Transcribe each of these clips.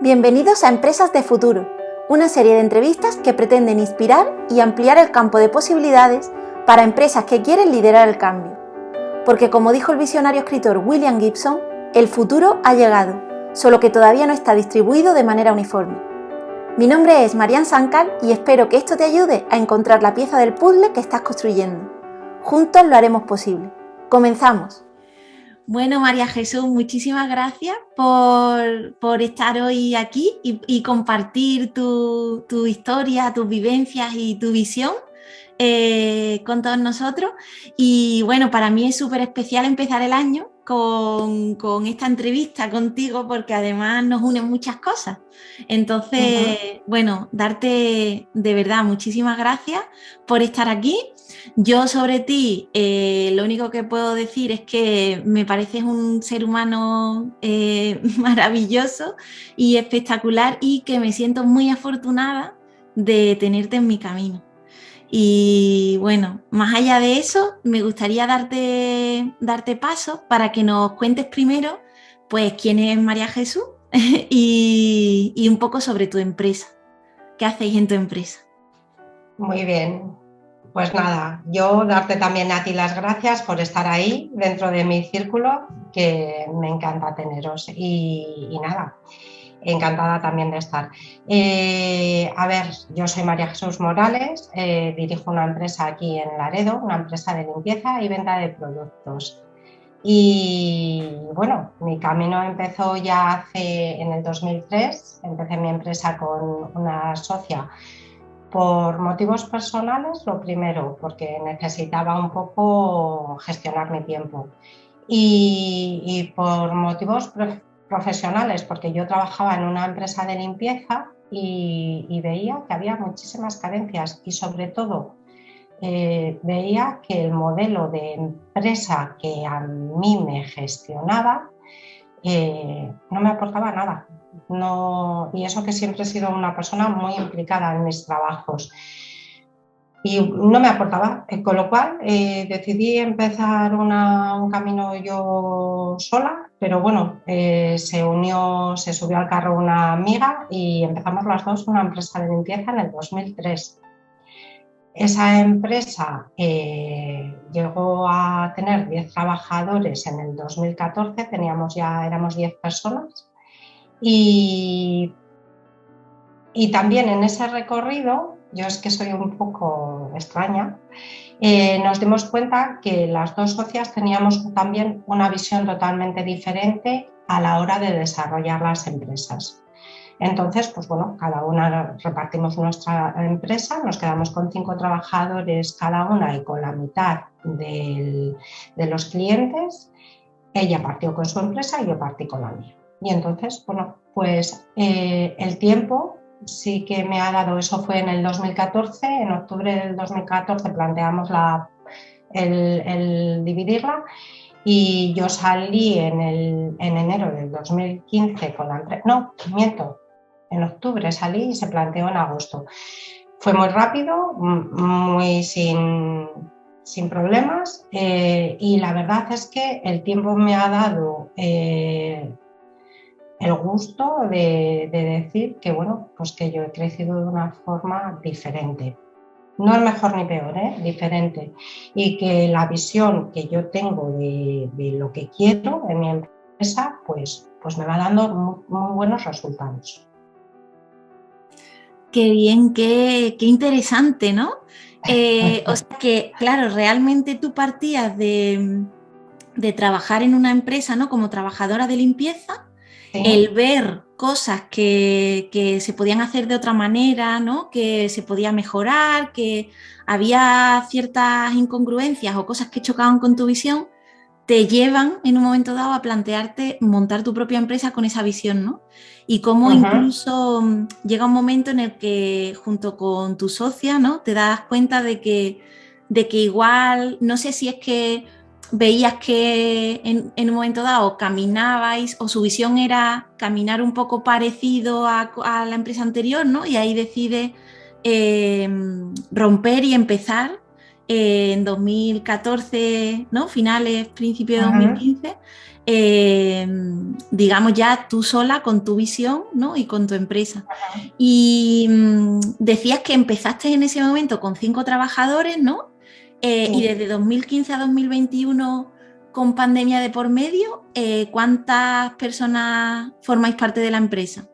Bienvenidos a Empresas de Futuro, una serie de entrevistas que pretenden inspirar y ampliar el campo de posibilidades para empresas que quieren liderar el cambio. Porque como dijo el visionario escritor William Gibson, el futuro ha llegado, solo que todavía no está distribuido de manera uniforme. Mi nombre es Marian Sancal y espero que esto te ayude a encontrar la pieza del puzzle que estás construyendo. Juntos lo haremos posible. ¡Comenzamos! Bueno, María Jesús, muchísimas gracias por estar hoy aquí y compartir tu historia, tus vivencias y tu visión con todos nosotros. Y bueno, para mí es súper especial empezar el año con esta entrevista contigo porque además nos unen muchas cosas. Entonces, bueno, darte de verdad muchísimas gracias por estar aquí. Yo sobre ti, lo único que puedo decir es que me pareces un ser humano maravilloso y espectacular y que me siento muy afortunada de tenerte en mi camino. Y bueno, más allá de eso, me gustaría darte paso para que nos cuentes primero pues quién es María Jesús y un poco sobre tu empresa. ¿Qué hacéis en tu empresa? Muy bien, pues nada, yo darte también a ti las gracias por estar ahí dentro de mi círculo, que me encanta teneros y nada, encantada también de estar. A ver, yo soy María Jesús Morales, dirijo una empresa aquí en Laredo, una empresa de limpieza y venta de productos. Y bueno, mi camino empezó ya en el 2003, empecé mi empresa con una socia. Por motivos personales, lo primero, porque necesitaba un poco gestionar mi tiempo. Y por motivos profesionales, porque yo trabajaba en una empresa de limpieza y veía que había muchísimas carencias y sobre todo veía que el modelo de empresa que a mí me gestionaba no me aportaba nada. No, y eso que siempre he sido una persona muy implicada en mis trabajos y no me aportaba, con lo cual decidí empezar un camino yo sola, pero bueno, se subió al carro una amiga y empezamos las dos una empresa de limpieza en el 2003. Esa empresa llegó a tener 10 trabajadores en el 2014, éramos 10 personas. Y también en ese recorrido, yo es que soy un poco extraña, nos dimos cuenta que las dos socias teníamos también una visión totalmente diferente a la hora de desarrollar las empresas. Entonces, pues bueno, cada una repartimos nuestra empresa, nos quedamos con 5 trabajadores cada una y con la mitad de los clientes. Ella partió con su empresa y yo partí con la mía. Y entonces, bueno, pues el tiempo sí que me ha dado, eso fue en el 2014, en octubre del 2014 planteamos el dividirla y yo salí en enero del 2015 con la empresa, no, miento, en octubre salí y se planteó en agosto. Fue muy rápido, muy sin problemas y la verdad es que el tiempo me ha dado el gusto de decir que bueno, pues que yo he crecido de una forma diferente. No es mejor ni peor, diferente. Y que la visión que yo tengo de lo que quiero en mi empresa, pues me va dando muy buenos resultados. Qué bien, qué interesante, ¿no? O sea que, claro, realmente tú partías de trabajar en una empresa, ¿no? Como trabajadora de limpieza, sí. El ver cosas que se podían hacer de otra manera, ¿no? Que se podía mejorar, que había ciertas incongruencias o cosas que chocaban con tu visión, te llevan en un momento dado a plantearte montar tu propia empresa con esa visión, ¿no? Y cómo incluso llega un momento en el que junto con tu socia, ¿no? Te das cuenta de que igual, no sé si es que veías que en un momento dado caminabais o su visión era caminar un poco parecido a la empresa anterior, ¿no? Y ahí decide romper y empezar en 2014, ¿no? Finales, principio de 2015, digamos ya tú sola con tu visión, ¿no? Y con tu empresa. Y decías que empezaste en ese momento con 5 trabajadores, ¿no? Y desde 2015 a 2021, con pandemia de por medio, ¿cuántas personas formáis parte de la empresa?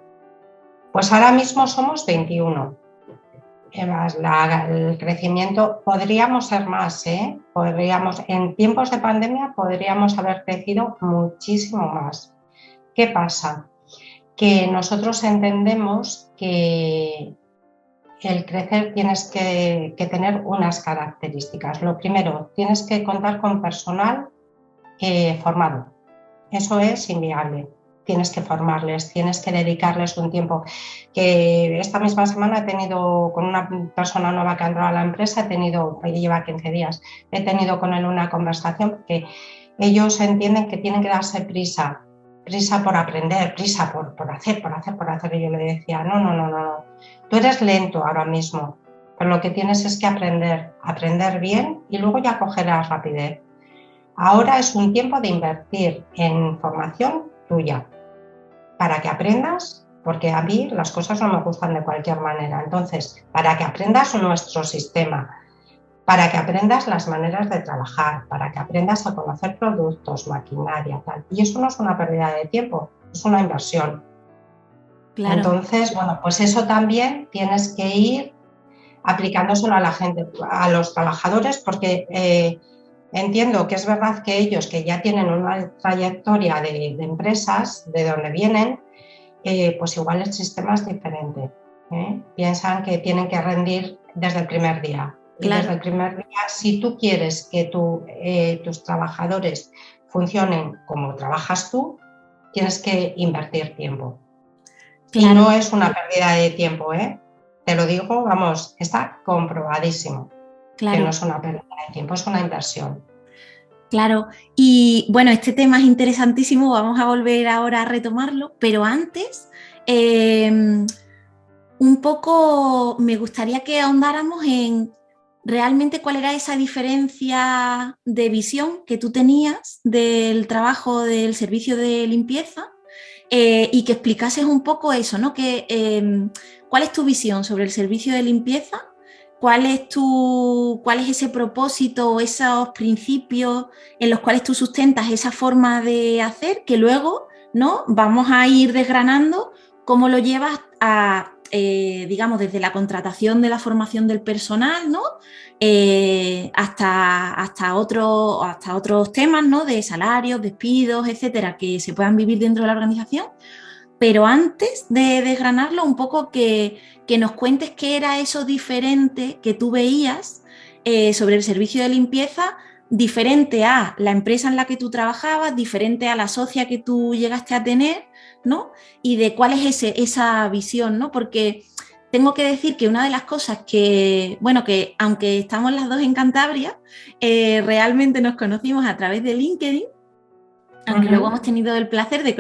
Pues ahora mismo somos 21. El crecimiento, podríamos ser más, en tiempos de pandemia podríamos haber crecido muchísimo más. ¿Qué pasa? Que nosotros entendemos que el crecer tienes que tener unas características. Lo primero, tienes que contar con personal formado. Eso es inviable. Tienes que formarles, tienes que dedicarles un tiempo. Que esta misma semana he tenido con una persona nueva que ha entrado a la empresa, lleva 15 días, he tenido con él una conversación porque ellos entienden que tienen que darse prisa por aprender, prisa por hacer. Y yo le decía, no, tú eres lento ahora mismo, pero lo que tienes es que aprender bien y luego ya cogerás rapidez. Ahora es un tiempo de invertir en formación tuya para que aprendas, porque a mí las cosas no me gustan de cualquier manera. Entonces, para que aprendas nuestro sistema, para que aprendas las maneras de trabajar, para que aprendas a conocer productos, maquinaria, tal. Y eso no es una pérdida de tiempo, es una inversión. Claro. Entonces, bueno, pues eso también tienes que ir aplicándoselo a la gente, a los trabajadores, porque entiendo que es verdad que ellos que ya tienen una trayectoria de empresas de donde vienen, pues igual el sistema es diferente. Piensan que tienen que rendir desde el primer día. Claro. Y desde el primer día, si tú quieres que tus trabajadores funcionen como trabajas tú, tienes que invertir tiempo. Claro. Y no es una pérdida de tiempo, te lo digo, vamos, está comprobadísimo. Claro. Que no es una pérdida de tiempo, es una inversión. Claro, y bueno, este tema es interesantísimo, vamos a volver ahora a retomarlo, pero antes, un poco me gustaría que ahondáramos en realmente cuál era esa diferencia de visión que tú tenías del trabajo del servicio de limpieza y que explicases un poco eso, ¿no? ¿Cuál es tu visión sobre el servicio de limpieza? ¿Cuál es ese propósito o esos principios en los cuales tú sustentas esa forma de hacer que luego, ¿no? Vamos a ir desgranando cómo lo llevas a, digamos, desde la contratación de la formación del personal, ¿no? Hasta otros temas, ¿no? De salarios, despidos, etcétera, que se puedan vivir dentro de la organización. Pero antes de desgranarlo, un poco que nos cuentes qué era eso diferente que tú veías sobre el servicio de limpieza, diferente a la empresa en la que tú trabajabas, diferente a la socia que tú llegaste a tener, ¿no? Y de cuál es esa visión, ¿no? Porque tengo que decir que una de las cosas que aunque estamos las dos en Cantabria, realmente nos conocimos a través de LinkedIn, aunque luego hemos tenido el placer de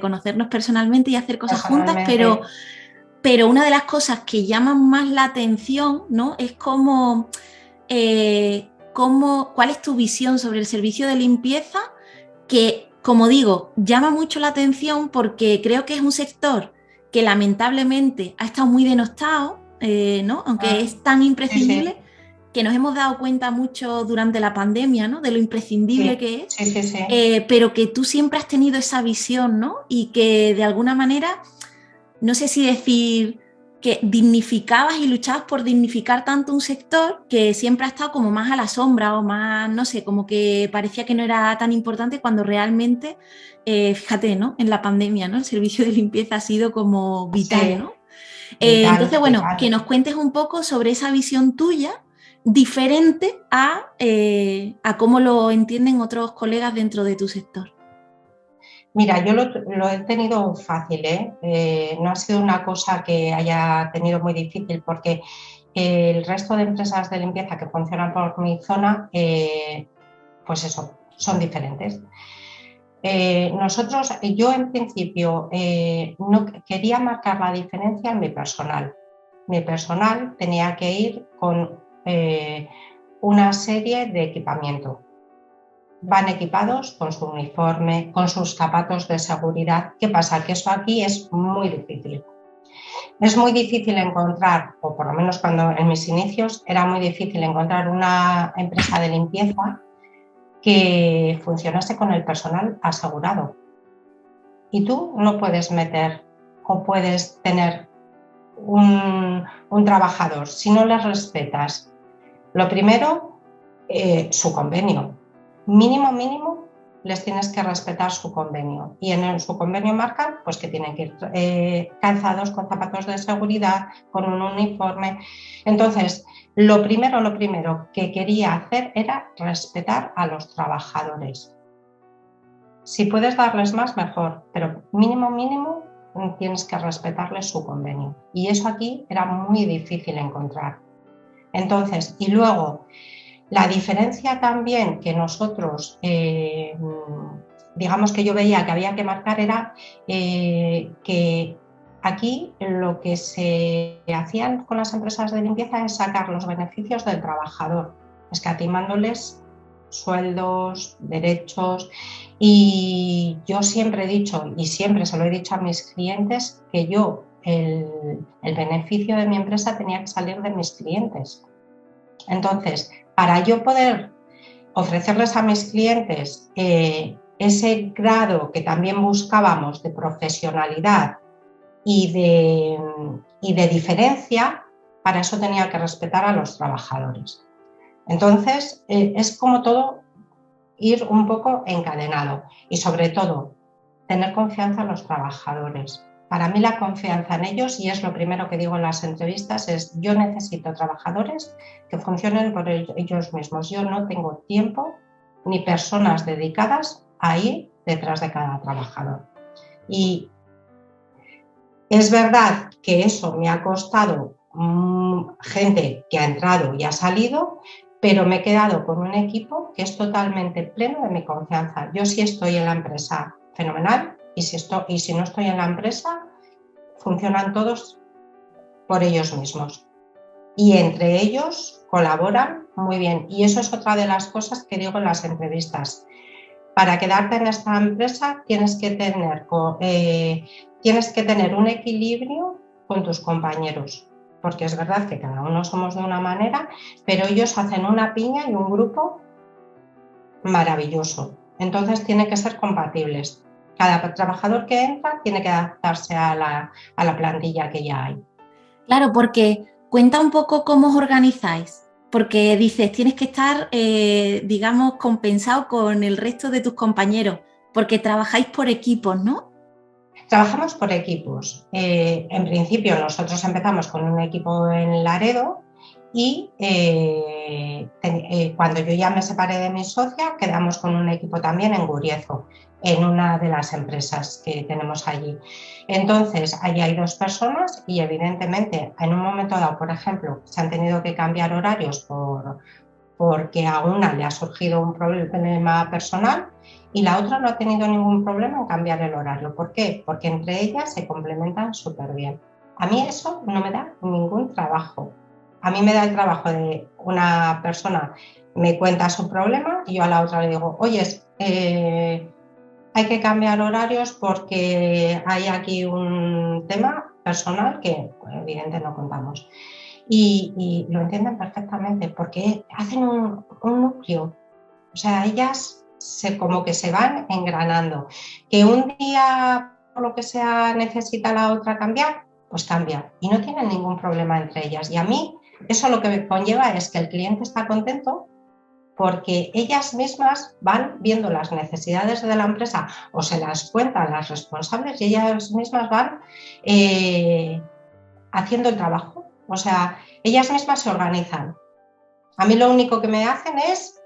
conocernos personalmente y hacer cosas juntas, pero una de las cosas que llaman más la atención, ¿no? Es cuál es tu visión sobre el servicio de limpieza, que, como digo, llama mucho la atención porque creo que es un sector que lamentablemente ha estado muy denostado, ¿no? Aunque es tan imprescindible. Sí. Que nos hemos dado cuenta mucho durante la pandemia, ¿no? De lo imprescindible que es, pero que tú siempre has tenido esa visión, ¿no? Y que de alguna manera, no sé si decir que dignificabas y luchabas por dignificar tanto un sector que siempre ha estado como más a la sombra o más, no sé, como que parecía que no era tan importante cuando realmente, fíjate, ¿no? En la pandemia, ¿no? El servicio de limpieza ha sido como vital, ¿no? Entonces, bueno, vital. Que nos cuentes un poco sobre esa visión tuya diferente a cómo lo entienden otros colegas dentro de tu sector. Mira, yo lo he tenido fácil, no ha sido una cosa que haya tenido muy difícil porque el resto de empresas de limpieza que funcionan por mi zona, pues eso, son diferentes. Yo en principio no quería marcar la diferencia en mi personal. Mi personal tenía que ir con una serie de equipamiento. van equipados con su uniforme, con sus zapatos de seguridad. ¿Qué pasa? Que eso aquí es muy difícil. Es muy difícil encontrar, o por lo menos cuando en mis inicios era muy difícil encontrar una empresa de limpieza que funcionase con el personal asegurado. Y tú no puedes meter o puedes tener un trabajador si no les respetas. Lo primero, su convenio. Mínimo, les tienes que respetar su convenio. Y en su convenio marca pues, que tienen que ir calzados con zapatos de seguridad, con un uniforme. Entonces, lo primero que quería hacer era respetar a los trabajadores. Si puedes darles más, mejor, pero mínimo, tienes que respetarles su convenio. Y eso aquí era muy difícil encontrar. Entonces, y luego, la diferencia también que nosotros, digamos que yo veía que había que marcar era que aquí lo que se hacían con las empresas de limpieza es sacar los beneficios del trabajador, escatimándoles sueldos, derechos. Y yo siempre he dicho, y siempre se lo he dicho a mis clientes, que yo el beneficio de mi empresa tenía que salir de mis clientes. Entonces, para yo poder ofrecerles a mis clientes ese grado que también buscábamos de profesionalidad y de diferencia, para eso tenía que respetar a los trabajadores. Entonces, es como todo ir un poco encadenado y sobre todo tener confianza en los trabajadores. Para mí la confianza en ellos, y es lo primero que digo en las entrevistas, es yo necesito trabajadores que funcionen por ellos mismos. Yo no tengo tiempo ni personas dedicadas a ir detrás de cada trabajador. Y es verdad que eso me ha costado gente que ha entrado y ha salido, pero me he quedado con un equipo que es totalmente pleno de mi confianza. Yo sí estoy en la empresa, fenomenal, y si no estoy en la empresa, funcionan todos por ellos mismos. Y entre ellos colaboran muy bien. Y eso es otra de las cosas que digo en las entrevistas. Para quedarte en esta empresa tienes que tener un equilibrio con tus compañeros. Porque es verdad que cada uno somos de una manera, pero ellos hacen una piña y un grupo maravilloso. Entonces tienen que ser compatibles. Cada trabajador que entra tiene que adaptarse a la plantilla que ya hay. Claro, porque cuenta un poco cómo os organizáis. Porque dices, tienes que estar, digamos, compensado con el resto de tus compañeros, porque trabajáis por equipos, ¿no? Trabajamos por equipos. En principio nosotros empezamos con un equipo en Laredo y cuando yo ya me separé de mi socia quedamos con un equipo también en Guriezo, en una de las empresas que tenemos allí. Entonces, allí hay 2 personas y evidentemente en un momento dado, por ejemplo, se han tenido que cambiar horarios porque a una le ha surgido un problema personal y la otra no ha tenido ningún problema en cambiar el horario. ¿Por qué? Porque entre ellas se complementan súper bien. A mí eso no me da ningún trabajo. A mí me da el trabajo de una persona me cuenta su problema y yo a la otra le digo, oye, hay que cambiar horarios porque hay aquí un tema personal que evidentemente no contamos. Y lo entienden perfectamente porque hacen un núcleo. O sea, ellas como que se van engranando. Que un día, por lo que sea, necesita la otra cambiar, pues cambia. Y no tienen ningún problema entre ellas. Y a mí eso lo que me conlleva es que el cliente está contento porque ellas mismas van viendo las necesidades de la empresa o se las cuentan las responsables y ellas mismas van haciendo el trabajo. O sea, ellas mismas se organizan. A mí lo único que me hacen es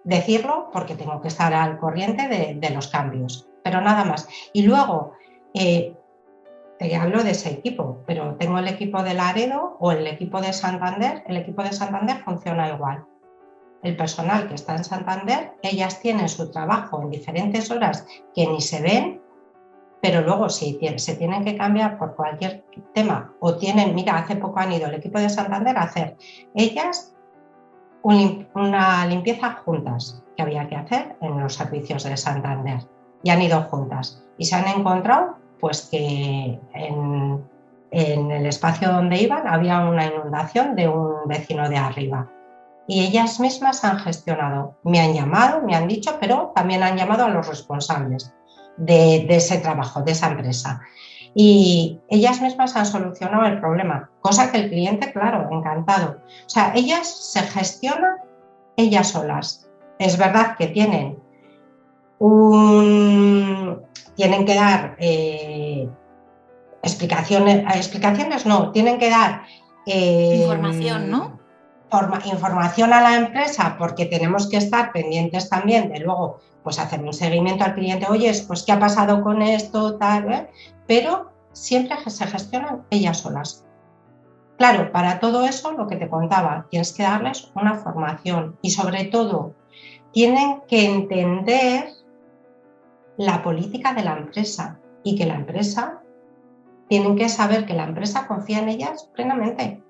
decirlo porque tengo que estar al corriente de los cambios, pero nada más. Y luego, te hablo de ese equipo, pero tengo el equipo de Laredo o el equipo de Santander. El equipo de Santander funciona igual. El personal que está en Santander, ellas tienen su trabajo en diferentes horas que ni se ven, pero luego si se tienen que cambiar por cualquier tema o tienen, mira, hace poco han ido el equipo de Santander a hacer ellas una limpieza juntas que había que hacer en los servicios de Santander y han ido juntas y se han encontrado pues que en el espacio donde iban había una inundación de un vecino de arriba y ellas mismas han gestionado, me han llamado, me han dicho, pero también han llamado a los responsables de ese trabajo, de esa empresa. Y ellas mismas han solucionado el problema, cosa que el cliente, claro, encantado. O sea, ellas se gestionan ellas solas. Es verdad que tienen que dar explicaciones no, tienen que dar información, ¿no? Información a la empresa, porque tenemos que estar pendientes también de luego pues hacer un seguimiento al cliente, oye, pues qué ha pasado con esto, tal, pero siempre se gestionan ellas solas. Claro, para todo eso, lo que te contaba, tienes que darles una formación y sobre todo tienen que entender la política de la empresa y que la empresa, tienen que saber que la empresa confía en ellas plenamente.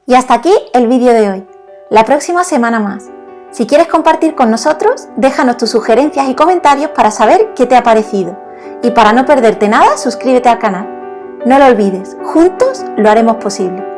Y hasta aquí el vídeo de hoy. La próxima semana más. Si quieres compartir con nosotros, déjanos tus sugerencias y comentarios para saber qué te ha parecido. Y para no perderte nada, suscríbete al canal. No lo olvides, juntos lo haremos posible.